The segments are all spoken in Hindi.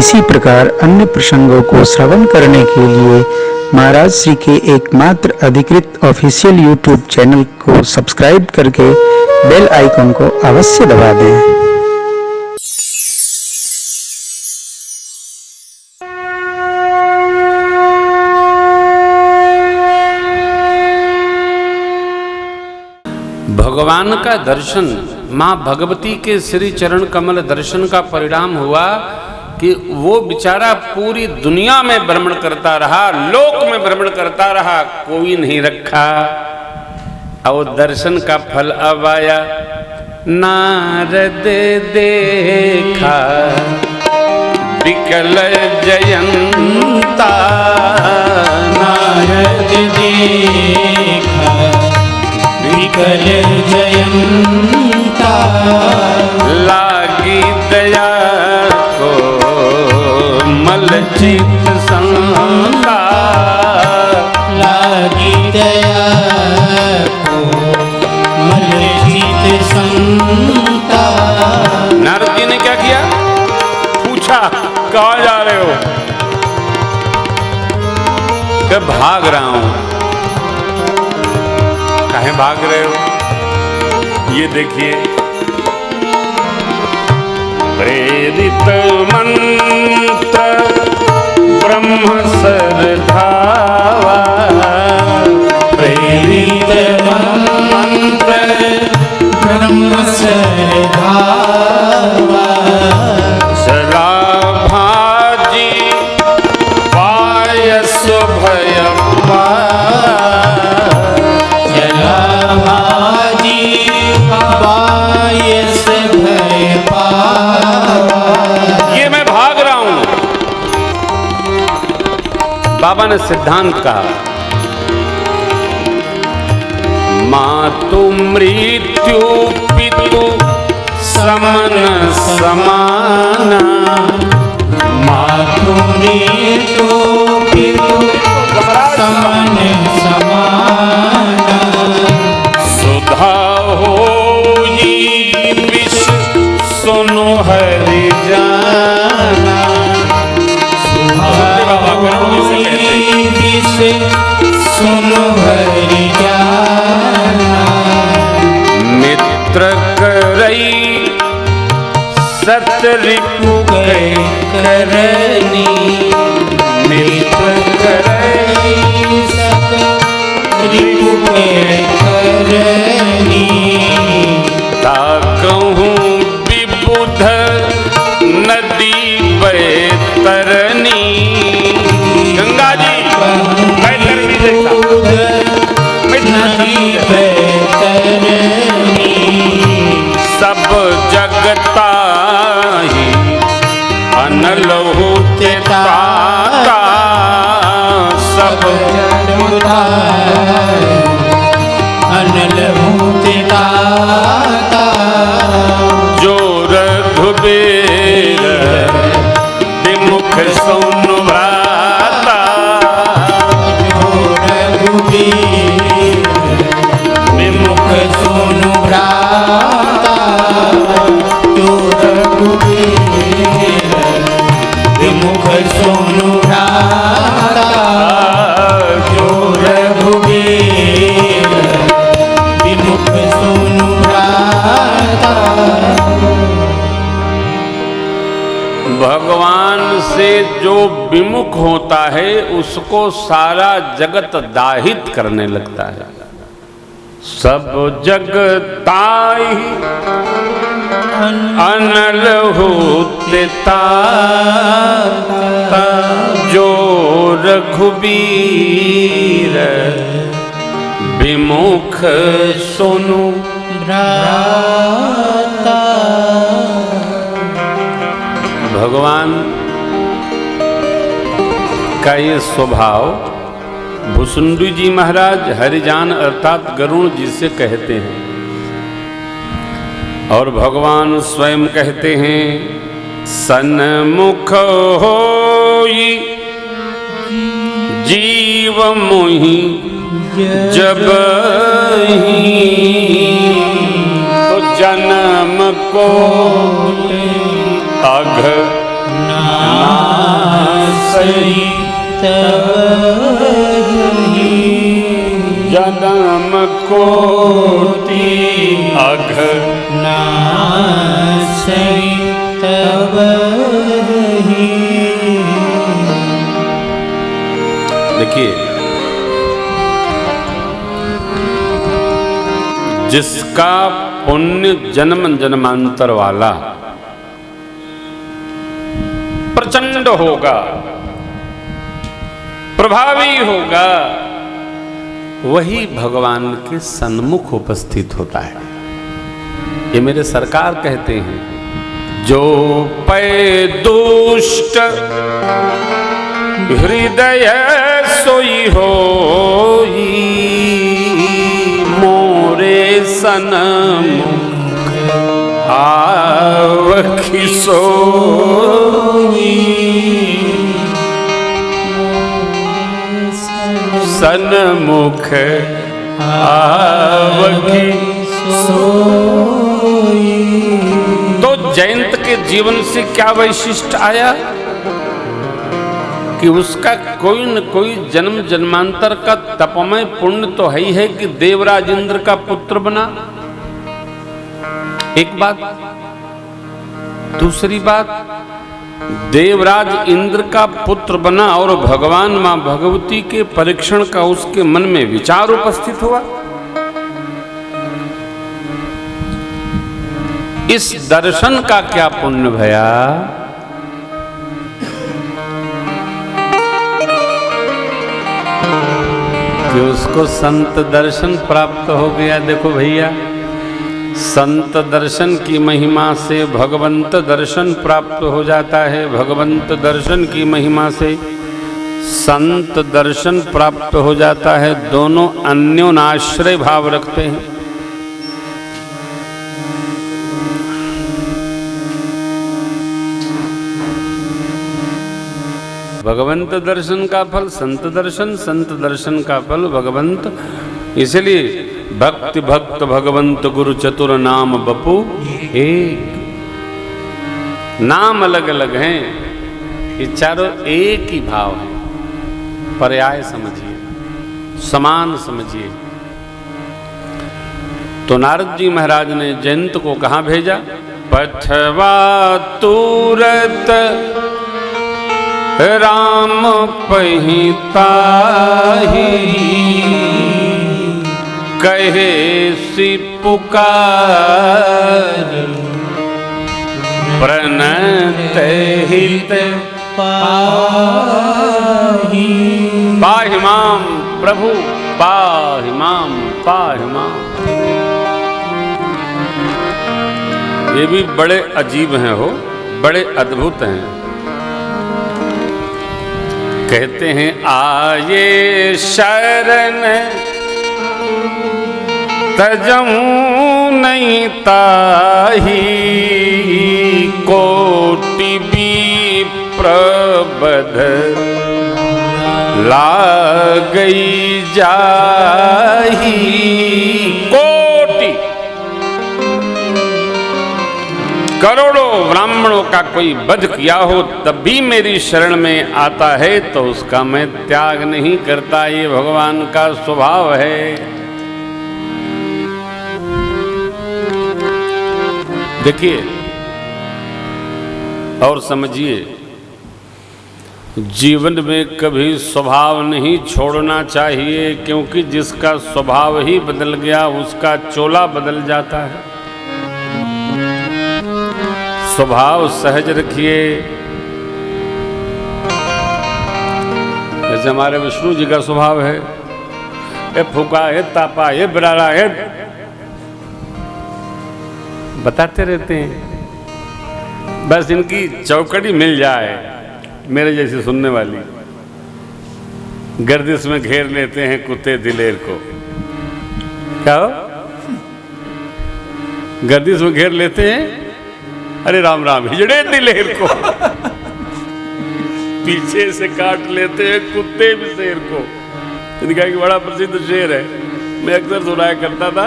इसी प्रकार अन्य प्रसंगों को श्रवण करने के लिए महाराज श्री के एकमात्र अधिकृत ऑफिशियल यूट्यूब चैनल को सब्सक्राइब करके बेल आइकन को अवश्य दबा दें। भगवान का दर्शन, माँ भगवती के श्री चरण कमल दर्शन का परिणाम हुआ कि वो बेचारा पूरी दुनिया में भ्रमण करता रहा, लोक में भ्रमण करता रहा, कोई नहीं रखा। और दर्शन का फल अब आया। नारद देखा विकल जयंता, नारद देखा विकल जयंता, लागी दया को मलचित संता, लागी दया को मलचित संता। नारद जी ने क्या किया? पूछा कहाँ जा रहे हो? कि भाग रहा हूं। काहे भाग रहे हो? ये देखिए, प्रेरित मंत्र ब्रह्म सरधावा, प्रेरित मंत्र ब्रह्म सरधावा, सला भाजी पायस भयपा, पायस भयपा। ये मैं भाग रहा हूं। बाबा ने सिद्धांत कहा, मातु मृत्यु पितु समन समाना, मातु मृत्यु पितु समन समाना, सुधा होई विष सुनु हरि जाना, विष सुनु हरि जाना, मित्र करई सतरिपु गए करनी, मित्र करई सतरिपु गए करनी, ताकहूँ विबुध नदी बैतरनी। गंगा जी बैतरनी नदी बैतरनी, सब जगता ही अनलहु तेता, सब जगता अनलहु तेता, जो रघुबीर विमुख सोनु भ्राता, जो रघुबीर विमुख सोनु भ्राता, जो रघुबीर विमुख सोनु भ्राता, जो रघुबीर विमुख सोनु भ्राता। भगवान से जो विमुख होता है उसको सारा जगत दाहित करने लगता है। सब जगताई अनल होता, जो रघुबीर विमुख सोनु भ्राता। भगवान का ये स्वभाव भुसुंडी जी महाराज हरिजान अर्थात गरुण जी से कहते हैं, और भगवान स्वयं कहते हैं, सन्मुख होई जीव मोहि जब तो जन्म को अघ नासई तबहि जन्म कोटि अघ नासई तबहि। देखिए, जिसका पुण्य जन्म जन्मांतर वाला प्रचंड होगा, प्रभावी होगा, वही भगवान के सन्मुख उपस्थित होता है। ये मेरे सरकार कहते हैं, जो पै दुष्ट हृदय सोई होई, मोरे सन्मुख आवखि सोई, सन्मुख आवखि सोई। तो जयंत के जीवन से क्या वैशिष्ट आया कि उसका कोई न कोई जन्म जन्मांतर का तपमय पुण्य तो है ही है कि देवराज इंद्र का पुत्र बना। एक बात। दूसरी बात, देवराज इंद्र का पुत्र बना और भगवान मां भगवती के परीक्षण का उसके मन में विचार उपस्थित हुआ। इस दर्शन का क्या पुण्य भया कि उसको संत दर्शन प्राप्त हो गया। देखो भैया, संत दर्शन की महिमा से भगवंत दर्शन प्राप्त हो जाता है, भगवंत दर्शन की महिमा से संत दर्शन प्राप्त हो जाता है। दोनों अन्योनाश्रय भाव रखते हैं। भगवंत दर्शन का फल संत दर्शन, संत दर्शन का फल भगवंत। इसलिए भक्ति भक्त भगवंत गुरु चतुर नाम बपू एक। नाम अलग अलग हैं, ये चारों एक ही भाव है। पर्याय समझिए, समान समझिए। तो नारद जी महाराज ने जयंत को कहाँ भेजा? पथवा तुरत राम पहिताही, कहे सि पुकार प्रणत हित पाहि। पाहि माम प्रभु, पाहि माम, पाहि माम। ये भी बड़े अजीब हैं हो, बड़े अद्भुत हैं। कहते हैं आये शरण तजहूं नहीं ताही, कोटि विप्रबध लागई जाही। कोटि करोड़ों ब्राह्मणों का कोई वध किया हो तब भी मेरी शरण में आता है तो उसका मैं त्याग नहीं करता। ये भगवान का स्वभाव है। देखिए और समझिए, जीवन में कभी स्वभाव नहीं छोड़ना चाहिए, क्योंकि जिसका स्वभाव ही बदल गया उसका चोला बदल जाता है। स्वभाव सहज रखिए। जैसे हमारे विष्णु जी का स्वभाव है, ये फूका है, तापा है, बिराड़ा है, बताते रहते हैं। बस इनकी चौकड़ी मिल जाए मेरे जैसी सुनने वाली, गर्दिश में घेर लेते हैं कुत्ते दिलेर को। क्या हो? गर्दिश में घेर लेते हैं, अरे राम राम, हिजड़े दिलेर को। पीछे से काट लेते हैं कुत्ते भी शेर को। इनका एक बड़ा प्रसिद्ध शेर है, मैं अक्सर सुनाया करता था।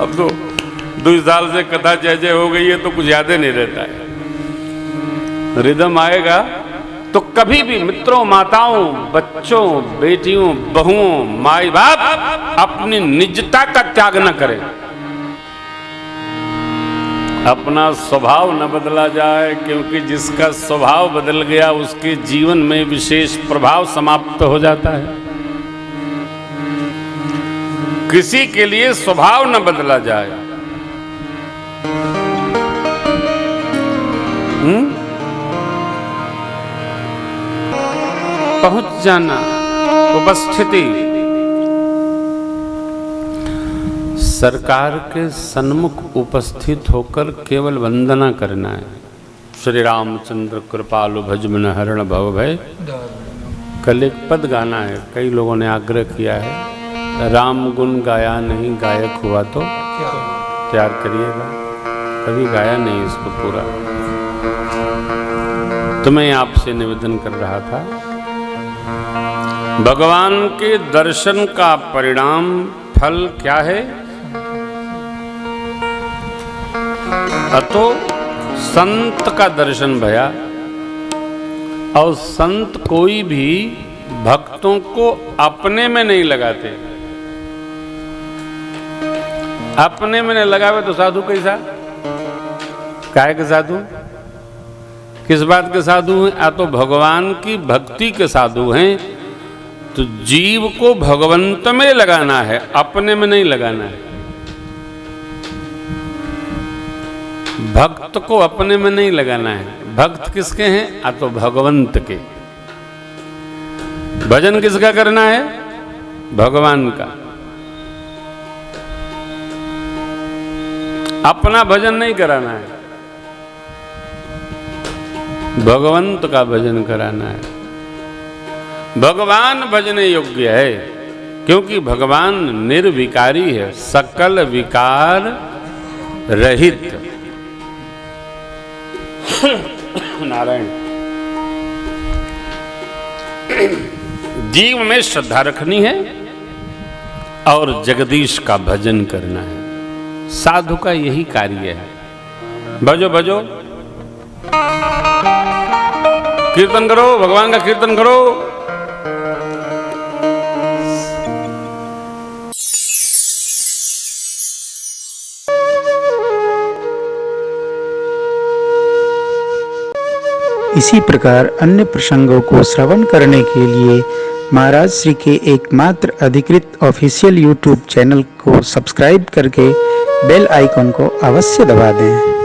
अब तो 2 साल से कथा जय जय हो गई है तो कुछ याद ही नहीं रहता है। रिदम आएगा तो कभी भी मित्रों, माताओं, बच्चों, बेटियों, बहुओं, माई बाप अपनी निजता का त्याग न करें। अपना स्वभाव न बदला जाए, क्योंकि जिसका स्वभाव बदल गया उसके जीवन में विशेष प्रभाव समाप्त हो जाता है। किसी के लिए स्वभाव न बदला जाए। पहुंच जाना, उपस्थिति, सरकार के सन्मुख उपस्थित होकर केवल वंदना करना है। श्री रामचंद्र कृपालु भजमन हरण भव भय। कल एक पद गाना है, कई लोगों ने आग्रह किया है, राम गुण गाया नहीं, गायक हुआ तो तैयार करिएगा। कभी गाया नहीं इसको पूरा, तो मैं आपसे निवेदन कर रहा था, भगवान के दर्शन का परिणाम फल क्या है? अतो संत का दर्शन भया। और संत कोई भी भक्तों को अपने में नहीं लगाते। अपने में नहीं लगावे तो साधु कैसा? काहे के साधु? किस बात के साधु हैं? या तो भगवान की भक्ति के साधु हैं। तो जीव को भगवंत में लगाना है, अपने में नहीं लगाना है। भक्त को अपने में नहीं लगाना है। भक्त किसके हैं? या तो भगवंत के। भजन किसका करना है? भगवान का। अपना भजन नहीं कराना है, भगवंत का भजन कराना है। भगवान भजने योग्य है, क्योंकि भगवान निर्विकारी है, सकल विकार रहित। नारायण। जीव में श्रद्धा रखनी है और जगदीश का भजन करना है। साधु का यही कार्य है। भजो भजो, कीर्तन करो, भगवान का कीर्तन करो। इसी प्रकार अन्य प्रसंगों को श्रवण करने के लिए महाराज श्री के एकमात्र अधिकृत ऑफिशियल यूट्यूब चैनल को सब्सक्राइब करके बेल आइकन को अवश्य दबा दें।